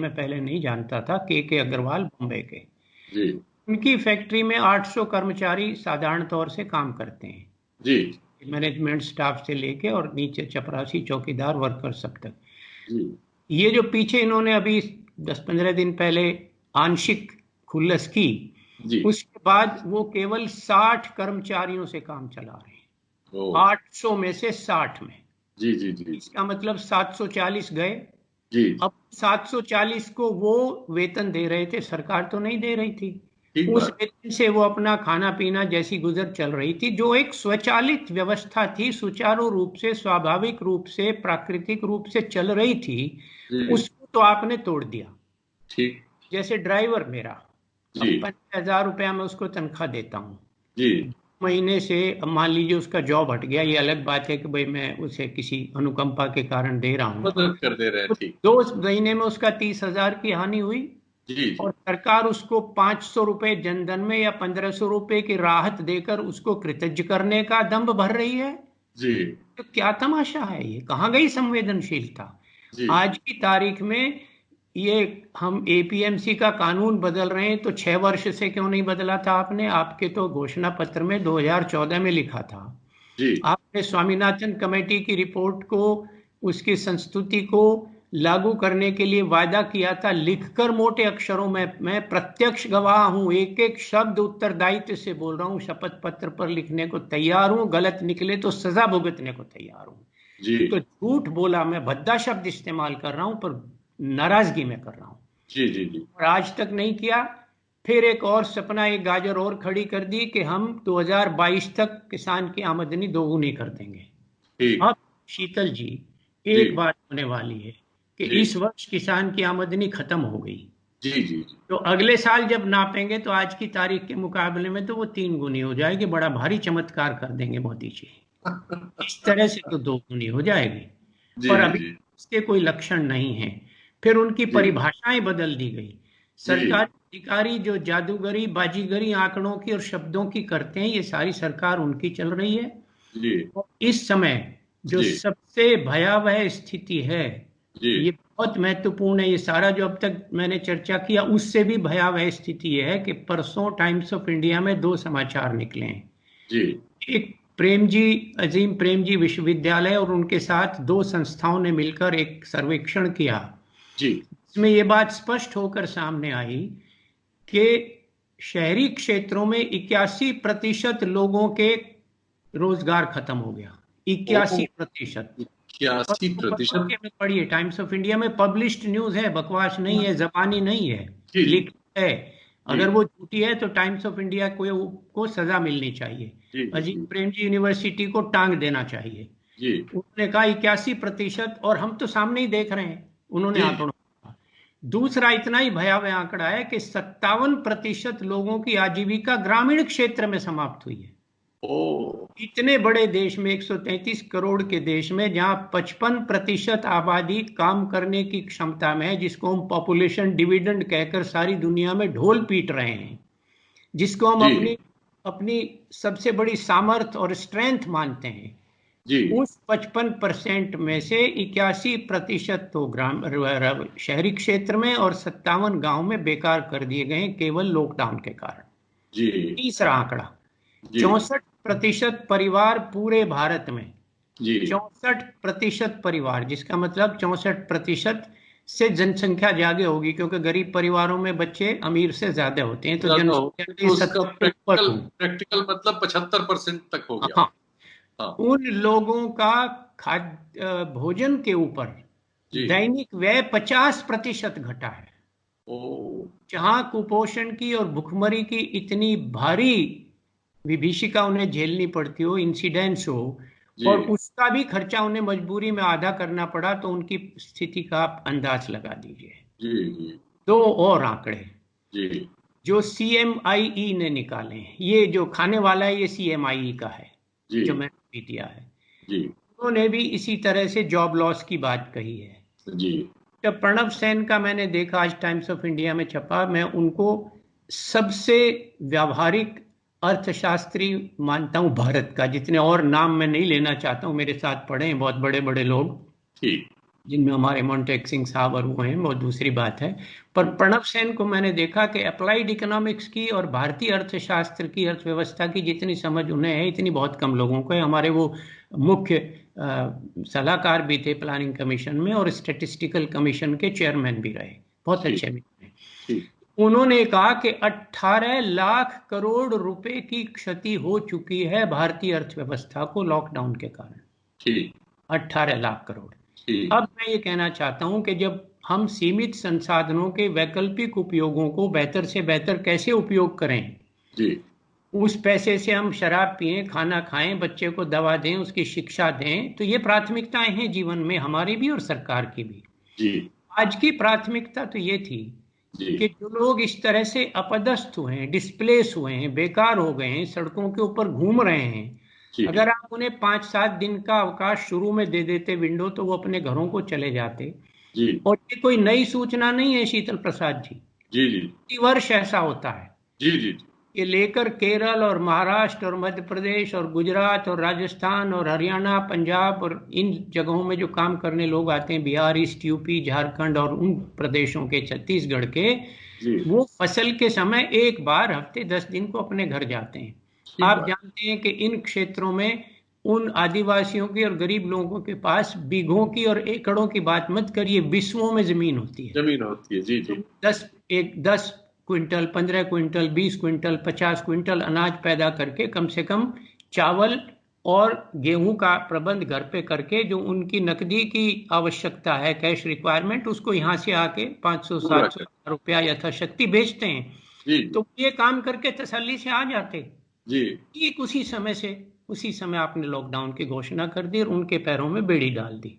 मैं पहले नहीं जानता था, के अग्रवाल, बॉम्बे के। जी उनकी फैक्ट्री में 800 कर्मचारी साधारण तौर से काम करते हैं, जी मैनेजमेंट स्टाफ से लेके और नीचे चपरासी, चौकीदार, वर्कर सब तक। जी ये जो पीछे इन्होंने अभी 10-15 दिन पहले आंशिक खुल्लस की, जी। उसके बाद वो केवल 60 कर्मचारियों से काम चला रहे हैं, ओ 800 में से 60 में। जी जी जी इसका मतलब 740 गए। जी। अब 740 को वो वेतन दे रहे थे, सरकार तो नहीं दे रही थी। ठीक उस बात। वेतन से वो अपना खाना पीना जैसी गुजर चल रही थी, जो एक स्वचालित व्यवस्था थी, सुचारू रूप से, स्वाभाविक रूप से, प्राकृतिक रूप से चल रही थी, जी। उसको तो आपने तोड़ दिया। ठीक। जैसे ड्राइवर मेरा, अब जी 50,000 रुपया मैं उसको तनख्वाह देता हूँ, जी। महीने से, अब मान लीजिए उसका जॉब हट गया, ये अलग बात है कि भाई मैं उसे किसी अनुकंपा के कारण दे रहा हूँ, मदद कर दे रहे हैं, तो ठीक। 2 महीने में उसका 30,000 की हानि हुई, जी और जी सरकार उसको 500 रुपए जनधन में या 1500 रुपए की राहत देकर उसको कृतज्ञ करने का दंभ भर रही है। जी तो क्या तमाशा है ये, कहाँ गई संवेदनशीलता? जी आज की तारीख में ये हम एपीएमसी का कानून बदल रहे हैं, तो 6 वर्ष से क्यों नहीं बदला था आपने? आपके तो घोषणा पत्र में 2014 में लिखा था। जी आपने स्वामीनाथन कमेटी की रिपोर्ट को, उसकी संस्तुति को लागू करने के लिए वादा किया था, लिखकर मोटे अक्षरों में। मैं प्रत्यक्ष गवाह हूं, एक एक शब्द उत्तरदायित्व से बोल रहा हूं, शपथ पत्र पर लिखने को तैयार हूं, गलत निकले तो सजा भुगतने को तैयार हूं। जी तो झूठ बोला, मैं भद्दा शब्द इस्तेमाल कर रहा हूं, पर नाराजगी में कर रहा हूं, जी जी जी। और आज तक नहीं किया। फिर एक और सपना, एक गाजर और खड़ी कर दी कि हम 2022 तक किसान की आमदनी दोगुनी कर देंगे। ठीक। अब शीतल जी, जी एक बात होने वाली है कि जी इस वर्ष किसान की आमदनी खत्म हो गई, जी जी जी। तो अगले साल जब नापेंगे तो आज की तारीख के मुकाबले में तो वो 3 गुनी हो जाएगी। बड़ा भारी चमत्कार कर देंगे मोदी जी, इस तरह से तो 2 गुनी हो जाएगी, जी पर अभी जी इसके कोई लक्षण नहीं है। फिर उनकी जी परिभाषाएं बदल दी गई। जी सरकारी अधिकारी जो जादूगरी, बाजीगरी आंकड़ों की और शब्दों की करते हैं, ये सारी सरकार उनकी चल रही है। जी और इस समय जो जी सबसे भयावह स्थिति है, जी ये बहुत महत्वपूर्ण है, ये सारा जो अब तक मैंने चर्चा किया उससे भी भयावह स्थिति ये है कि परसों टाइम्स ऑफ इंडिया में 2 समाचार निकले हैं। जी एक, प्रेम जी, अजीम प्रेम जी विश्वविद्यालय और उनके साथ 2 संस्थाओं ने मिलकर एक सर्वेक्षण किया, जी। इसमें यह बात स्पष्ट होकर सामने आई कि शहरी क्षेत्रों में 81% लोगों के रोजगार खत्म हो गया। ओ 81%। 81%। पढ़िए, में पढ़िए, टाइम्स ऑफ इंडिया में पब्लिश्ड न्यूज है, बकवास नहीं है, जबानी नहीं है, जी जी लिख है। जी अगर वो झूठी है तो टाइम्स ऑफ इंडिया को सजा मिलनी चाहिए, जी जी अजीम जी प्रेम जी यूनिवर्सिटी को टांग देना चाहिए। जी उन्होंने कहा 81%, और हम तो सामने ही देख रहे हैं, उन्होंने जी। आंकड़ों का। दूसरा इतना ही भयावह आंकड़ा है कि 57% लोगों की आजीविका ग्रामीण क्षेत्र में समाप्त हुई है। ओ इतने बड़े देश में, 133 करोड़ के देश में, जहां 55% आबादी काम करने की क्षमता में है, जिसको हम पॉपुलेशन डिविडेंड कहकर सारी दुनिया में ढोल पीट रहे हैं, जिसको हम जी अपनी अपनी सबसे बड़ी सामर्थ्य और स्ट्रेंथ मानते हैं, जी उस 55% में से 81% तो शहरी क्षेत्र में और 57 गांव में बेकार कर दिए गए हैं केवल लॉकडाउन के कारण। जी तीसरा आंकड़ा, जी 64% परिवार पूरे भारत में, जी। 64% परिवार, जिसका मतलब 64% से जनसंख्या ज्यादा होगी, क्योंकि गरीब परिवारों में बच्चे अमीर से ज्यादा होते हैं, तो ज्यादा हो जनसंख्या तो के उसका 70 के ऊपर प्रैक्टिकल होगी। प्रैक्टिकल मतलब 75% तक हो गया। हाँ, हाँ। उन लोगों का भोजन के ऊपर जी। दैनिक व्यय 50% घटा है। ओ जहां कुपोषण की और भुखमरी की इतनी भारी विभीषिका उन्हें झेलनी पड़ती हो, इंसिडेंस हो, जी और उसका भी खर्चा उन्हें मजबूरी में आधा करना पड़ा, तो उनकी स्थिति का आप अंदाज लगा दीजिए। जी जी दो और आंकड़े जी जो सीएमआईई ने निकाले हैं, ये जो खाने वाला है ये सीएमआईई का है, जी जो मैंने भी दिया है, जी उन्होंने भी इसी तरह से जॉब लॉस की बात कही है। जी जब प्रणव सेन का मैंने देखा, आज टाइम्स ऑफ इंडिया में छपा, मैं उनको सबसे व्यावहारिक अर्थशास्त्री मानता हूं भारत का, जितने और नाम मैं नहीं लेना चाहता हूं, मेरे साथ पढ़े हैं बहुत बड़े बड़े लोग। ठीक। जिनमें हमारे मोन्टेक सिंह साहब और वो हैं, वो दूसरी बात है। पर प्रणब सेन को मैंने देखा कि अप्लाइड इकोनॉमिक्स की और भारतीय अर्थशास्त्र की, अर्थव्यवस्था की जितनी समझ उन्हें है, इतनी बहुत कम लोगों को है। हमारे वो मुख्य सलाहकार भी थे प्लानिंग कमीशन में और स्टैटिस्टिकल कमीशन के चेयरमैन भी रहे, बहुत अच्छे मित्र हैं। उन्होंने कहा कि 18 लाख करोड़ रुपए की क्षति हो चुकी है भारतीय अर्थव्यवस्था को लॉकडाउन के कारण। 18 लाख करोड़। अब मैं ये कहना चाहता हूं कि जब हम सीमित संसाधनों के वैकल्पिक उपयोगों को बेहतर से बेहतर कैसे उपयोग करें, उस पैसे से हम शराब पिएं, खाना खाएं, बच्चे को दवा दें, उसकी शिक्षा दें, तो ये प्राथमिकताएं हैं जीवन में, हमारी भी और सरकार की भी। आज की प्राथमिकता तो ये थी कि जो लोग इस तरह से अपदस्थ हुए हैं, डिस्प्लेस हुए हैं, बेकार हो गए हैं, सड़कों के ऊपर घूम रहे हैं, अगर आप उन्हें 5-7 दिन का अवकाश शुरू में दे देते विंडो, तो वो अपने घरों को चले जाते। और ये कोई नई सूचना नहीं है शीतल प्रसाद जी, प्रतिवर्ष ऐसा होता है। ये लेकर केरल और महाराष्ट्र और मध्य प्रदेश और गुजरात और राजस्थान और हरियाणा, पंजाब और इन जगहों में जो काम करने लोग आते हैं, बिहार, ईस्ट यूपी, झारखंड और उन प्रदेशों के, छत्तीसगढ़ के, वो फसल के समय एक बार हफ्ते 10 दिन को अपने घर जाते हैं। आप जानते हैं कि इन क्षेत्रों में उन आदिवासियों की और गरीब लोगों के पास बीघों की और एकड़ों की बात मत करिए, बिस्वों में जमीन होती है। जी। 10 क्विंटल, 15 क्विंटल, 20 क्विंटल, 50 क्विंटल अनाज पैदा करके कम से कम चावल और गेहूं का प्रबंध घर पे करके, जो उनकी नकदी की आवश्यकता है, कैश रिक्वायरमेंट, उसको यहाँ से आके 500-700 रुपया यथाशक्ति बेचते हैं। तो ये काम करके तसल्ली से आ जाते। ठीक उसी समय आपने लॉकडाउन की घोषणा कर दी और उनके पैरों में बेड़ी डाल दी।